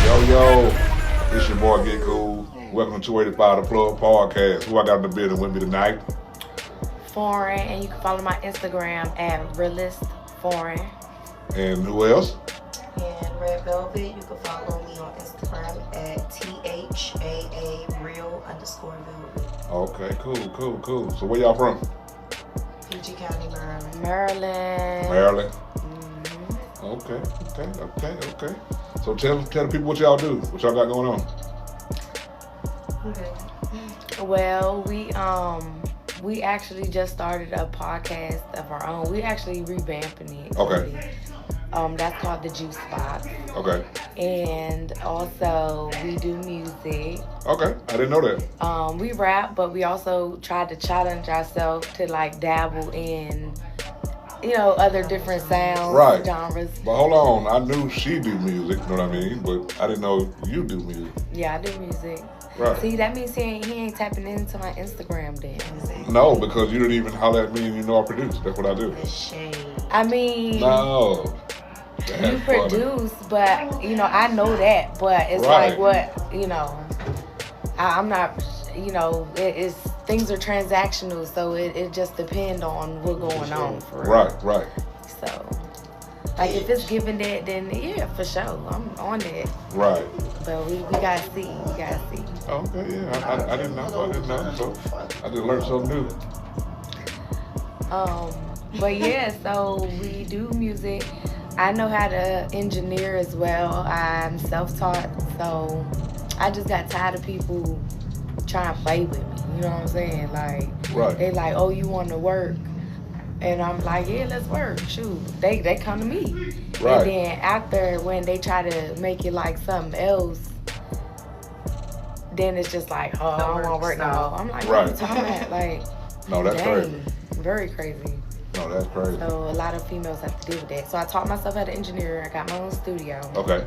Yo, it's your boy Getcool. Welcome to 285 The Plug Podcast. Who I got in the building with me tonight? Foreign, and you can follow my Instagram at realistforeign. And who else? And Red Velvet, you can follow me on Instagram at THAA_real_velvet. Okay, cool. So where y'all from? PG County, Maryland. Maryland. Mm-hmm. Okay. So tell the people what y'all do, what y'all got going on. Okay. Well, we actually just started a podcast of our own. We actually revamping it. Okay. That's called The Juice Box. Okay. And also we do music. Okay, I didn't know that. We rap, but we also tried to challenge ourselves to like dabble in, other different sounds, Right. genres. But hold on, I knew she do music, you know what I mean? But I didn't know you do music. Yeah, I do music. Right. See, that means he ain't tapping into my Instagram then. No, because you didn't even holler at me and you know I produce. That's what I do. The shade. I mean, No. you That's funny. produce, but I know that. But it's Right. like what I'm not. It's things are transactional, so it just depends on what's going on for real. Right. So, like if it's given that, then yeah, for sure, I'm on it. Right. But we gotta see. Okay, yeah. I didn't know. So I just learned something new. But yeah, so we do music. I know how to engineer as well. I'm self-taught, so I just got tired of people trying to play with me. You know what I'm saying? Like, Right. they like, oh, you want to work? And I'm like, yeah, let's work. Shoot, they come to me. Right. And then after, when they try to make it like something else, then it's just like, oh, I don't want to work no more. I'm like, what are you talking about? Like, No, that's dang, crazy. very crazy. No, that's crazy. So a lot of females have to deal with that. So I taught myself how to engineer. I got my own studio. Okay.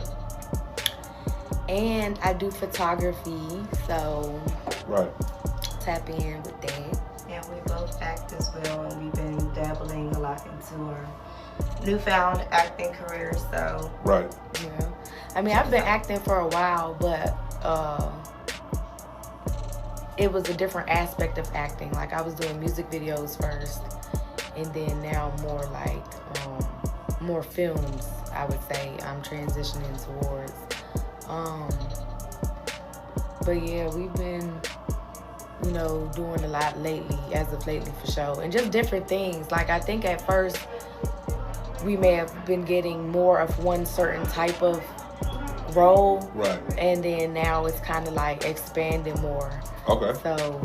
And I do photography, so Right. tap in with that. And we both act as well, and we've been dabbling a lot into our newfound acting career, so. Right. Yeah. I mean, I've been acting for a while, but it was a different aspect of acting. Like I was doing music videos first, and then now more like more films, I would say I'm transitioning towards. But yeah, we've been, doing a lot as of lately for sure. And just different things. Like I think at first we may have been getting more of one certain type of role. Right. And then now it's kind of like expanding more. Okay. So,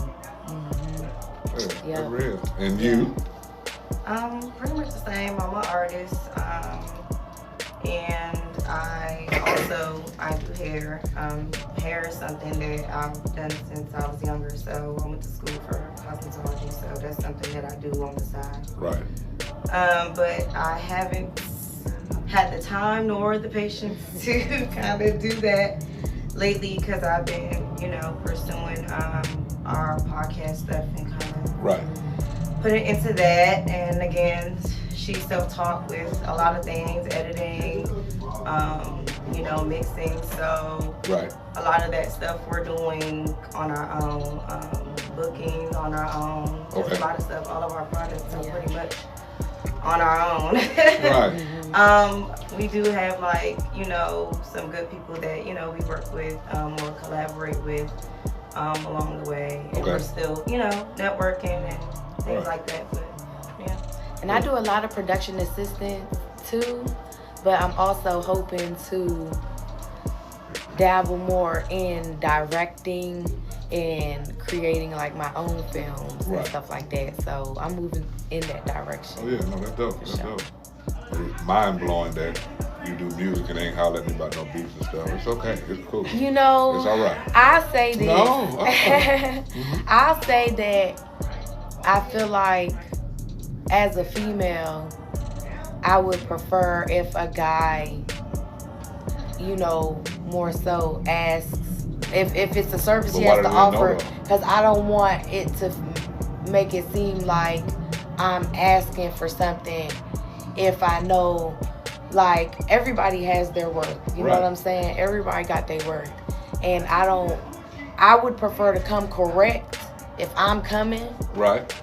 Yeah. That's real. And you? Pretty much the same. I'm an artist, and I do hair. Hair is something that I've done since I was younger. So I went to school for cosmetology, so that's something that I do on the side. Right. But I haven't had the time nor the patience to kind of do that lately because I've been, pursuing our podcast stuff and kind of Right. put it into that. And again, she's self-taught with a lot of things, editing, mixing. So Right. a lot of that stuff we're doing on our own, booking on our own. Just Okay. a lot of stuff. All of our products are pretty much on our own. Right. We do have some good people that, we work with or collaborate with along the way. And Okay. we're still, networking and things Right. like that. But yeah. And I do a lot of production assistance too, but I'm also hoping to dabble more in directing and creating like my own films Right. and stuff like that. So I'm moving in that direction. Oh yeah, no, that's dope. That's sure. dope. It's mind blowing that you do music and ain't holler at me about no beats and stuff. It's okay. It's cool. It's all right. I'll say this. No. I'll say that I feel like as a female, I would prefer if a guy, more so asks if it's a service But he why has to do they know offer, though? because I don't want it to make it seem like I'm asking for something if I know like everybody has their worth. You know what I'm saying? Everybody got their worth. And I would prefer to come correct if I'm coming. Right.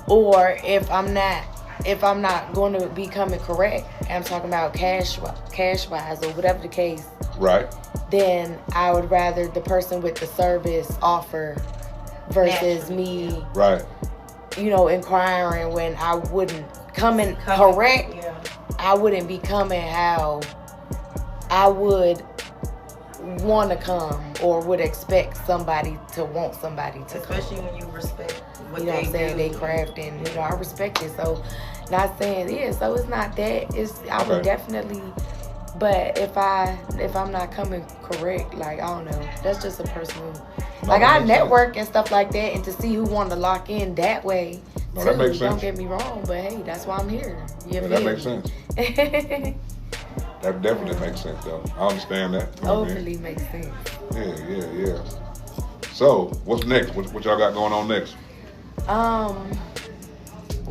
Or if I'm not going to be coming correct, I'm talking about cash wise or whatever the case. Right. Then I would rather the person with the service offer versus me. Right. You know, inquiring when I wouldn't coming correct. Yeah. I wouldn't be coming how I would want to come or would expect somebody to want somebody to Especially come. when you respect what you know what I'm saying, do. they craft, and you know, I respect it. So not saying so it's not that. I would definitely, but if I'm not coming correct, like I don't know, that's just a personal. Like I network and stuff like that, and to see who want to lock in that way. No, that makes sense. Don't get me wrong, but hey, that's why I'm here. That makes sense. That definitely makes sense, though. I understand that. You know Hopefully makes sense. Yeah. So, what's next? What y'all got going on next?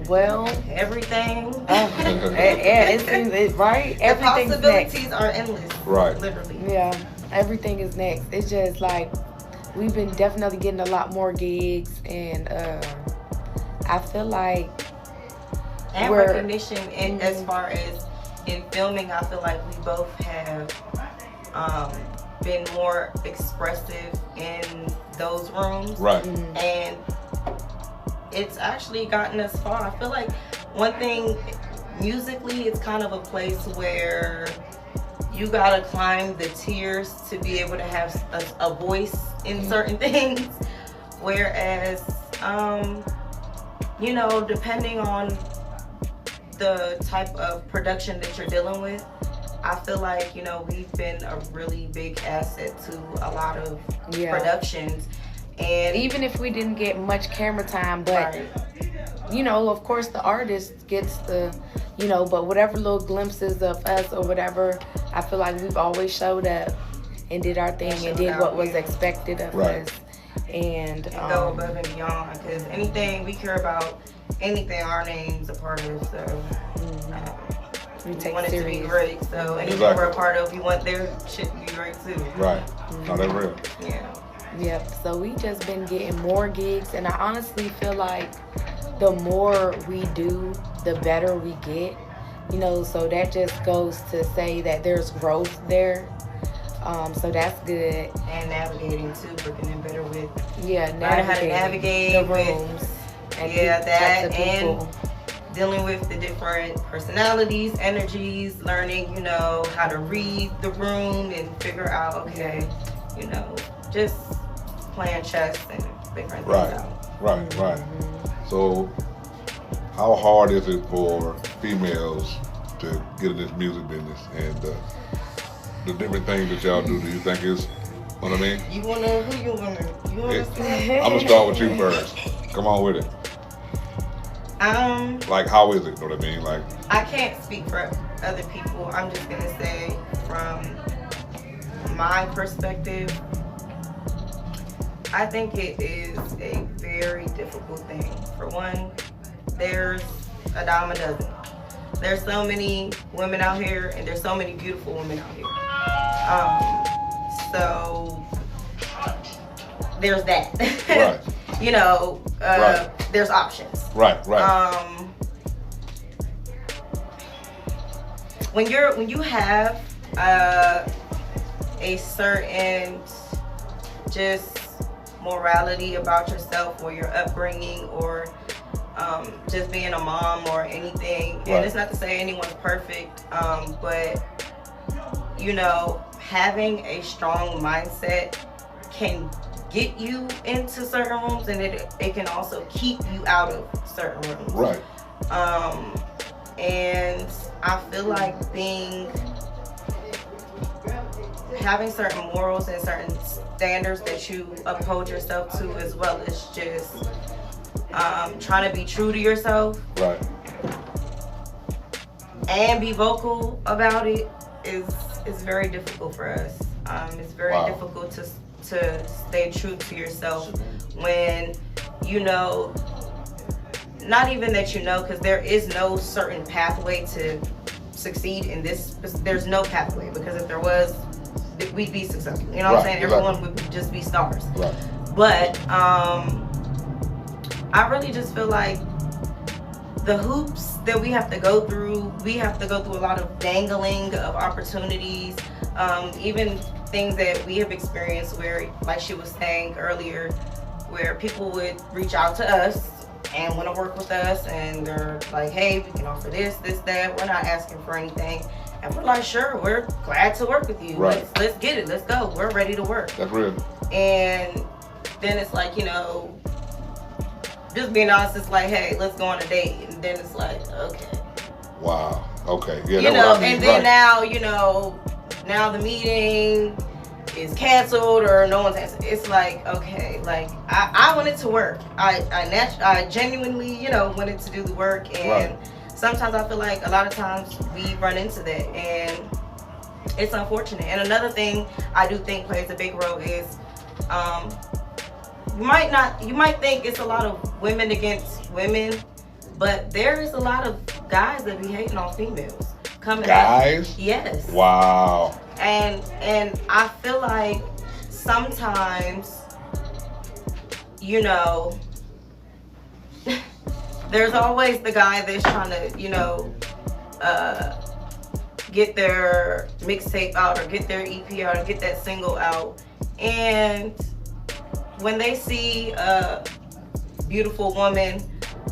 Well, everything. It's right. The Everything's possibilities next. are endless. Right. Literally. Yeah, everything is next. It's just like we've been definitely getting a lot more gigs, and I feel like recognition. And as far as in filming, I feel like we both have been more expressive in those rooms. Right. And it's actually gotten us far. I feel like one thing, musically, it's kind of a place where you gotta climb the tiers to be able to have a voice in certain things. Whereas, you know, depending on the type of production that you're dealing with, I feel like, you know, we've been a really big asset to a lot of productions. And even if we didn't get much camera time, but you know, of course the artist gets the, you know, but whatever little glimpses of us or whatever, I feel like we've always showed up and did our thing and did what was expected of us. And go above and beyond, because anything we care about, anything our name's a part of, so we want it to be great. So anything we're a part of, we want their shit to be great too. Right. No, that's real. Yeah. Yep. So we just been getting more gigs, and I honestly feel like the more we do, the better we get. You know, so that just goes to say that there's growth there. So that's good. And navigating too, working in better with. Yeah, learning how to navigate the rooms. And dealing with the different personalities, energies, learning, you know, how to read the room and figure out, okay, you know, just playing chess and figuring things out. Right. So, how hard is it for females to get in this music business, and the different things that y'all do you think is, what I mean? You wanna see? I'm gonna start with you first. Come on with it. Like, how is it? Know what I mean? Like, I can't speak for other people. I'm just gonna say from my perspective, I think it is a very difficult thing. For one, there's a dime a dozen. There's so many women out here, and there's so many beautiful women out here. So there's that. Right. You know, there's options. Right. When you have a certain just morality about yourself or your upbringing or just being a mom or anything, and it's not to say anyone's perfect, but you know, having a strong mindset can get you into certain rooms, and it can also keep you out of certain rooms. Right. And I feel like having certain morals and certain standards that you uphold yourself to, as well as just trying to be true to yourself. Right. And be vocal about it is very difficult for us. It's very difficult to stay true to yourself when you know, not even that you know, because there is no certain pathway to succeed in this. There's no pathway, because if there was, we'd be successful. You know what I'm saying? Everyone would just be stars. Right. But I really just feel like the hoops that we have to go through a lot of dangling of opportunities, even things that we have experienced where, like she was saying earlier, where people would reach out to us and want to work with us, and they're like, hey, we can offer this, that. We're not asking for anything. And we're like, sure, we're glad to work with you. Right. Let's get it. Let's go. We're ready to work. That's real. And then it's like, just being honest, it's like, hey, let's go on a date. And then it's like, okay. Wow. Okay. Yeah. And then now the meeting is canceled or no one's answering. It's like, okay, like I wanted to work. I genuinely, wanted to do the work, and sometimes I feel like a lot of times we run into that, and it's unfortunate. And another thing I do think plays a big role is you might think it's a lot of women against women, but there is a lot of guys that be hating on females coming guys up. Yes. Wow. And I feel like sometimes there's always the guy that's trying to get their mixtape out or get their EP out or get that single out, and when they see a beautiful woman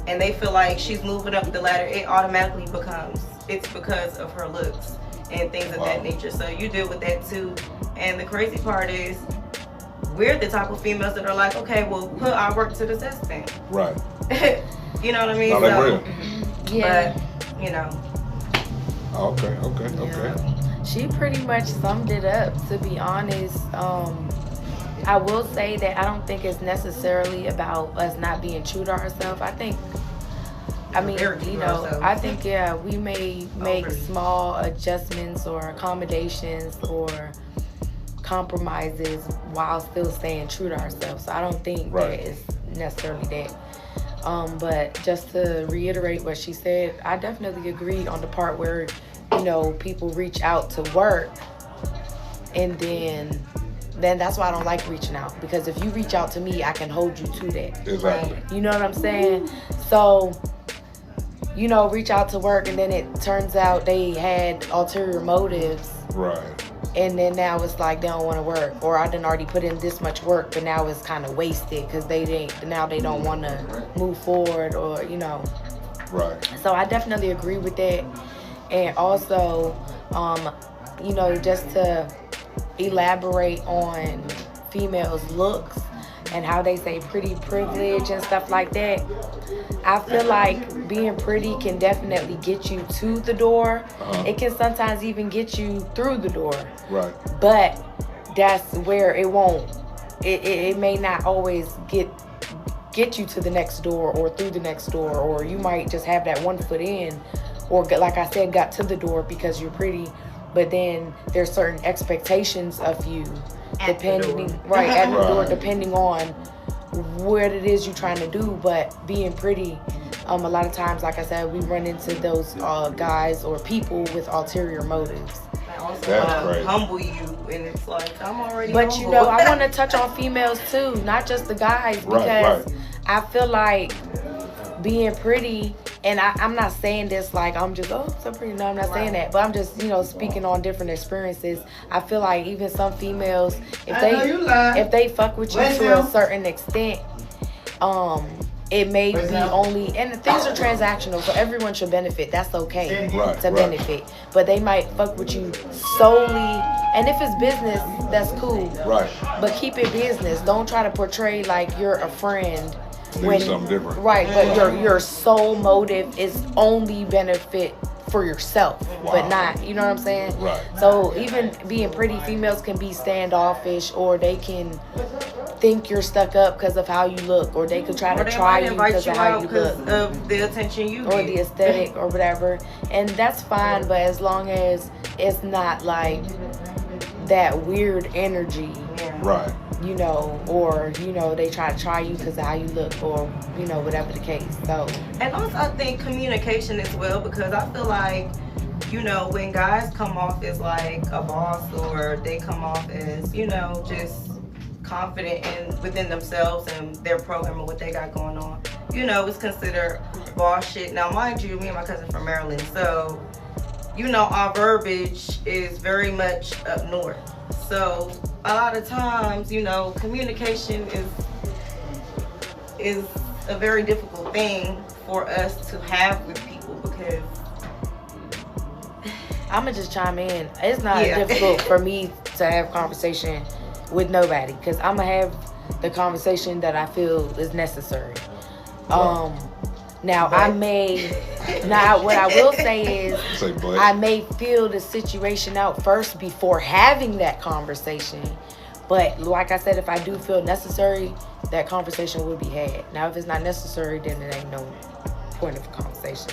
and they feel like she's moving up the ladder, it automatically becomes it's because of her looks and things of that nature. So you deal with that too. And the crazy part is we're the type of females that are like, okay, well, put our work to the test then. Right. You know what I mean? No, that's real. Yeah. But, okay. She pretty much summed it up, to be honest. I will say that I don't think it's necessarily about us not being true to ourselves. I think we may make small adjustments or accommodations or compromises while still staying true to ourselves. So I don't think that it's necessarily that. But just to reiterate what she said, I definitely agree on the part where, people reach out to work, and then that's why I don't like reaching out, because if you reach out to me, I can hold you to that. Exactly. You know what I'm saying? So, reach out to work, and then it turns out they had ulterior motives. Right. And then now it's like they don't want to work, or I done already put in this much work, but now it's kind of wasted because they don't want to move forward, or Right. So I definitely agree with that. And also, just to elaborate on females' looks and how they say pretty privilege and stuff like that, I feel like being pretty can definitely get you to the door. It can sometimes even get you through the door. Right. But that's where it may not always get you to the next door or through the next door, or you might just have that one foot in, or like I said, got to the door because you're pretty, but then there's certain expectations of you depending at the door, depending on what it is you're trying to do. But being pretty, a lot of times, like I said, we run into those guys or people with ulterior motives. Also humble you, and it's like, I'm already But humble. I want to touch on females too, not just the guys, because I feel like being pretty, and I'm not saying this like I'm just so pretty. No, I'm not saying that, but I'm just speaking on different experiences. I feel like even some females, if they fuck with you to a certain extent, it may be only, and things are transactional, so everyone should benefit. That's okay to benefit, but they might fuck with you solely, and if it's business, that's cool. Right. But keep it business. Don't try to portray like you're a friend. When something different. Right, but your sole motive is only benefit for yourself, but not, you know what I'm saying? Right. So even being pretty, females can be standoffish, or they can think you're stuck up because of how you look, or they could try to try you because of how you look, of the attention you or get, the aesthetic or whatever, and that's fine. But as long as it's not like that weird energy, right? Or they try to try you because of how you look, or whatever the case. So, and also I think communication as well, because I feel like you know, when guys come off as like a boss, or they come off as, you know, just confident within themselves and their program and what they got going on, you know, it's considered boss shit. Now, mind you, me and my cousin from Maryland, so, you know, our verbiage is very much up north. So a lot of times, you know, communication is a very difficult thing for us to have with people, because I'ma just chime in. It's not difficult for me to have conversation with nobody, because I'ma have the conversation that I feel is necessary. Now what I will say is I may feel the situation out first before having that conversation. But like I said, if I do feel necessary, that conversation will be had. Now, if it's not necessary, then it ain't no point of conversation.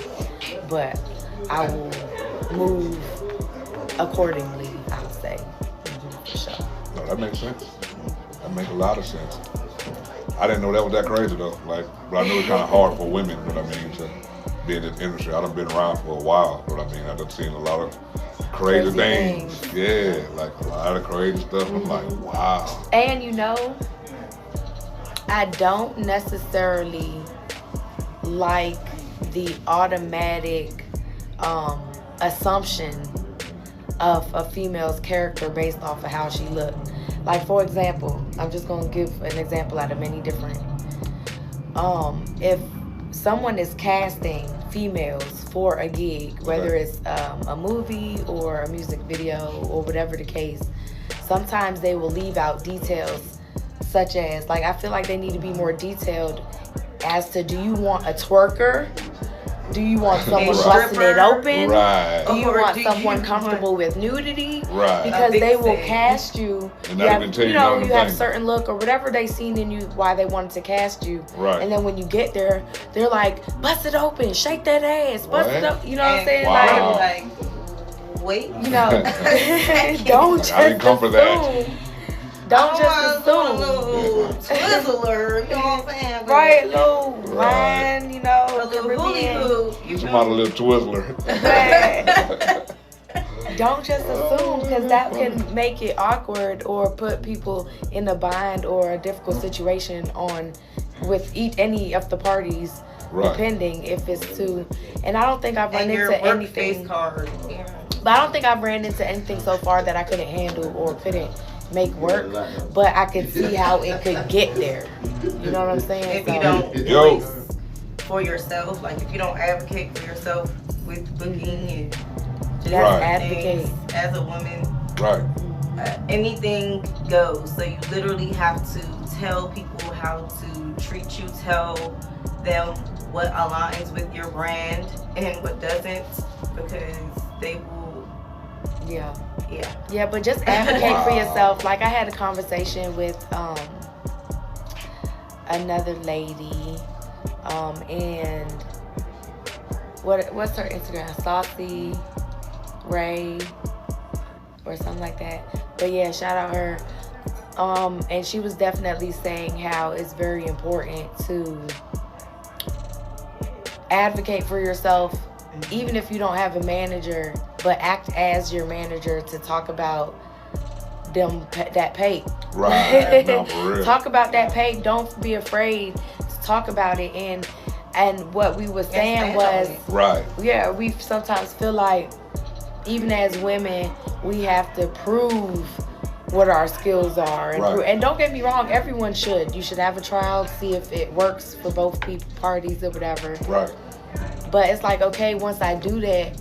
But I will move accordingly, I would say. For sure. No, that makes sense. That makes a lot of sense. I didn't know that was that crazy though. Like, but I know it's kind of hard for women, but I mean, to be in this industry. I done been around for a while, but I mean, I done seen a lot of crazy things. Yeah, like a lot of crazy stuff. I'm like, wow. And you know, I don't necessarily like the automatic assumption of a female's character based off of how she looked. Like, for example, I'm just going to give an example out of many different. If someone is casting females for a gig, whether it's a movie or a music video or whatever the case, sometimes they will leave out details such as, like, I feel like they need to be more detailed as to, do you want a twerker? Do you want someone busting it open? Right. Do you want someone comfortable with nudity? Right. Because they will cast you. And not even tell you know, you have a certain look or whatever they seen in you, why they wanted to cast you. Right. And then when you get there, they're like, bust it open, shake that ass, bust it up. You know what I'm saying? Wow. Like, wait. You know, don't just I didn't come for that. assume. Don't just assume. Little twizzler, you know what I'm saying? Right, little wine, you know, a little booty hoo. You talking about a little twizzler. Don't just assume, because that can make it awkward or put people in a bind or a difficult situation with any of the parties, depending if it's too. And I don't think I've run into anything. But I don't think I've ran into anything so far that I couldn't handle or couldn't make work, but I could see how it could get there. You know what I'm saying? If you don't voice for yourself, like if you don't advocate for yourself with booking and just advocate as a woman, anything goes. So you literally have to tell people how to treat you, tell them what aligns with your brand and what doesn't, because they will. Yeah, but just advocate for yourself. Like, I had a conversation with another lady, and what's her Instagram? Saucy Ray or something like that. But yeah, shout out her. And she was definitely saying how it's very important to advocate for yourself, even if you don't have a manager, but act as your manager to talk about that pay. Right. No, for real. Talk about that pay. Don't be afraid to talk about it. And what we were saying was, yeah, we sometimes feel like, even as women, we have to prove what our skills are. And don't get me wrong, everyone should. You should have a trial, see if it works for both parties or whatever. Right. But it's like, okay, once I do that,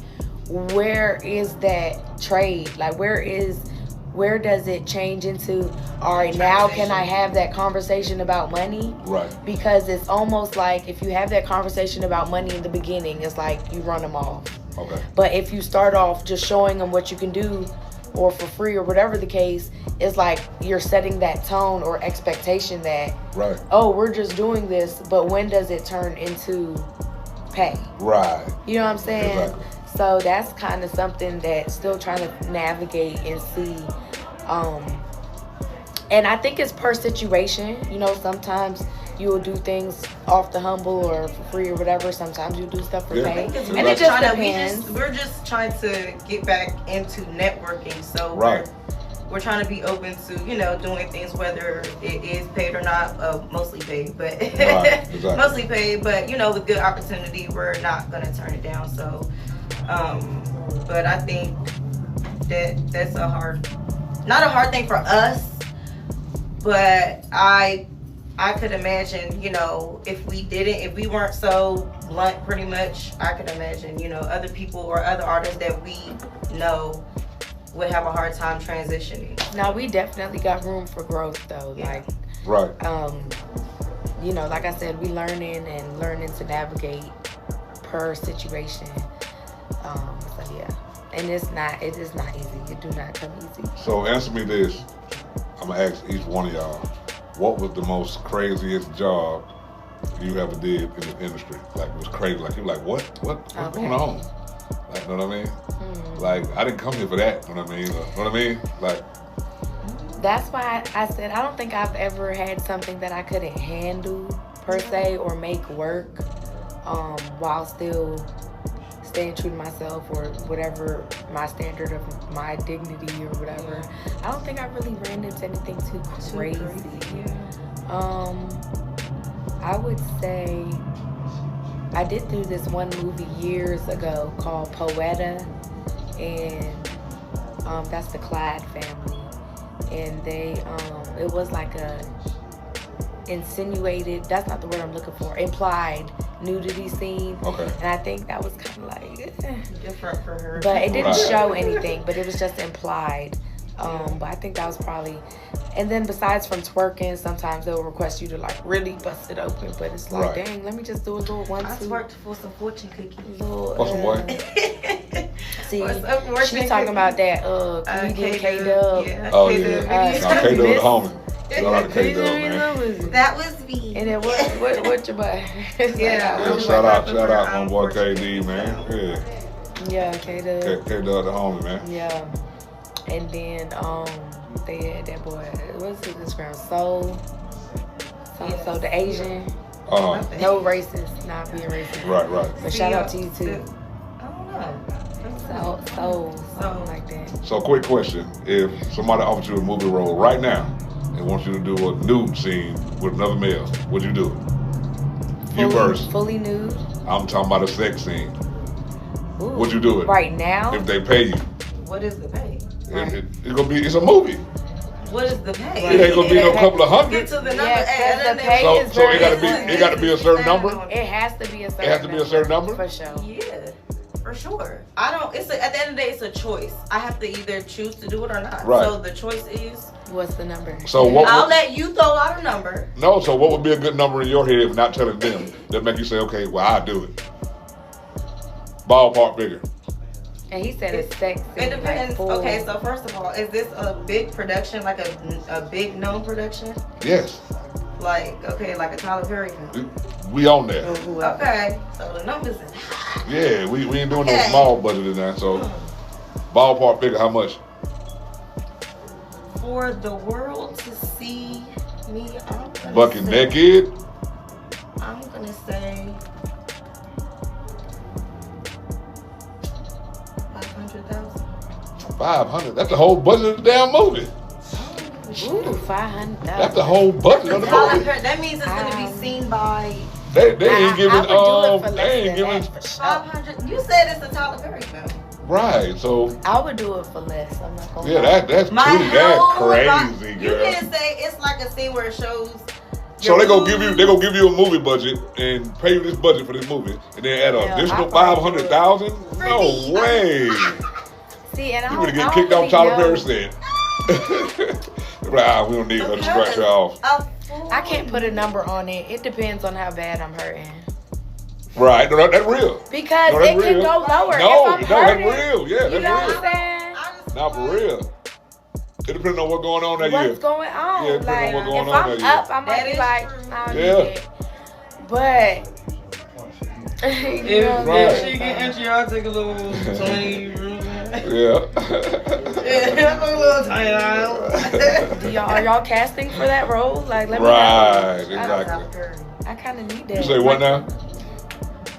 where is that trade? Like, where does it change into, all right, now can I have that conversation about money? Right. Because it's almost like, if you have that conversation about money in the beginning, it's like you run them off. Okay. But if you start off just showing them what you can do, or for free, or whatever the case, it's like you're setting that tone or expectation that, oh, we're just doing this, but when does it turn into pay? Right. You know what I'm saying? Exactly. So that's kind of something that still trying to navigate and see. And I think it's per situation. You know, sometimes you will do things off the humble or for free or whatever. Sometimes you do stuff for pay, Exactly. and it just depends. We're just trying to get back into networking, so we're trying to be open to, you know, doing things whether it is paid or not. Mostly paid, but mostly paid. But you know, with good opportunity, we're not gonna turn it down. So, but I think that's not a hard thing for us. But I could imagine, you know, if we weren't so blunt, pretty much, I could imagine, you know, other people or other artists that we know would have a hard time transitioning. Now we definitely got room for growth though. Yeah. Like, you know, like I said, we learning to navigate per situation. So yeah, and it is not easy. It do not come easy. So answer me this. I'm gonna ask each one of y'all, what was the most craziest job you ever did in the industry? Like, it was crazy. Like, you're like, what's going on? Like, know what I mean? Like, I didn't come here for that. Know what I mean? Know what I mean? Like, that's why I said I don't think I've ever had something that I couldn't handle per se or make work while still staying true to myself or whatever my standard of my dignity or whatever. I don't think I really ran into anything too crazy. I would say I did do this one movie years ago called Poeta, and that's the Clyde family, and they it was like a insinuated, that's not the word I'm looking for, implied nudity scene. okay. And I think that was kind of like Different for her. but it didn't show anything, but it was just implied. But I think that was probably, and then besides from twerking, sometimes they'll request you to like really bust it open, but it's like, dang, let me just do a little 1, 2. I twerked for some fortune cookies. What's some what? See, she talking about that comedian K-Dub. Yeah, Oh K-Dub. yeah. No, K-Dub the homie. Shout out to K-Dub, man. That was me. And then what your butt? Yeah, shout out my boy KD, man. Yeah, K-Dub. K-Dub the homie, man. Yeah. And then they had that boy, what's his Instagram? Soul, the Asian. No racist, not being racist. Right. But shout out to you too. I don't know. Soul, something like that. So quick question. If somebody offered you a movie role right now and wants you to do a nude scene with another male, would you do it? You first. Fully nude? I'm talking about a sex scene. Ooh. Would you do it? Right now? If they pay you. What is the pay? It's a movie. What is the pay? It ain't gonna be no couple of hundred. Get to the number. Yes, the pay is so it got to be a certain number. It has to be a certain. It has to be a certain number for sure. Yeah, for sure. I don't. At the end of the day, it's a choice. I have to either choose to do it or not. Right. So the choice is. What's the number? So I'll let you throw out a number. No. So what would be a good number in your head, not telling them, that make you say, okay, well, I'll do it. Ballpark figure. And he said it's sex. It depends. Like okay, so first of all, is this a big production, like a big known production? Yes. Like a Tyler Perry film. We on that. Okay, so the numbers is high. Yeah, we ain't doing no small budget in that. So ballpark figure, how much? For the world to see me, Bucket naked. I'm gonna say 500,000. 500. That's the whole budget of the damn movie. Ooh, 500,000. That's the whole budget of the movie. That means it's gonna be seen by. They ain't giving they ain't giving 500. You said it's a Tyler Perry film. Right, so I would do it for less. I'm not gonna. Yeah, that's crazy, girl. You can say it's like a scene where it shows. So they gonna give you a movie budget and pay you this budget for this movie, and then add an additional 500,000? No way. See, and you would get kicked off Tyler Perry set. Right, we don't need her to scratch her off. I can't put a number on it. It depends on how bad I'm hurting. Right, no, that's real. Because it can go lower. No, if I'm that's hurting, real. Yeah, that's you know real. what I'm saying? Not for real. It depends on what's going on that year. What's going on? Yeah, it depends like, on what's going if on I'm that year. up, I might be like, I don't Yeah. need it. But if she get entry, I'll take a little 20. Yeah. I'm a little tired. Are y'all casting for that role? Like, let me Right, know. exactly. I kind of need that. You say what now?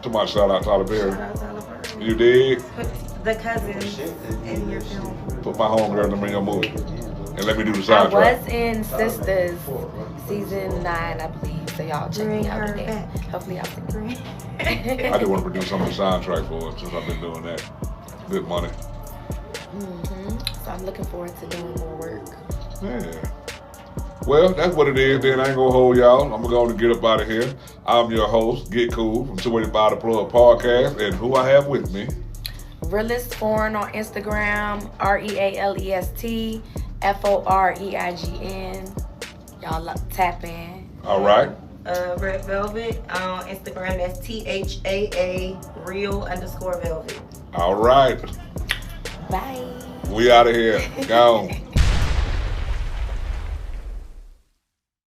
To my shout out Tyler Perry. Shout out Tyler Perry. You did? Put the cousins in your film. Put my homegirl in your movie. And let me do the I soundtrack. was in Sisters season 9, I believe. So y'all check Bring me out her there. back. Hopefully, I'll see I just want to produce some of the soundtrack for it since I've been doing that. Good money. So I'm looking forward to doing more work. Yeah. Well, that's what it is then. I ain't gonna hold y'all. I'm gonna get up out of here. I'm your host, Getcool from 285 The Plug Podcast. And who I have with me? Realist Foreign on Instagram, REALEST FOREIGN. Y'all tap in. All right. Red Velvet on Instagram. That's THAA real_velvet. All right. Bye. We out of here. Gone.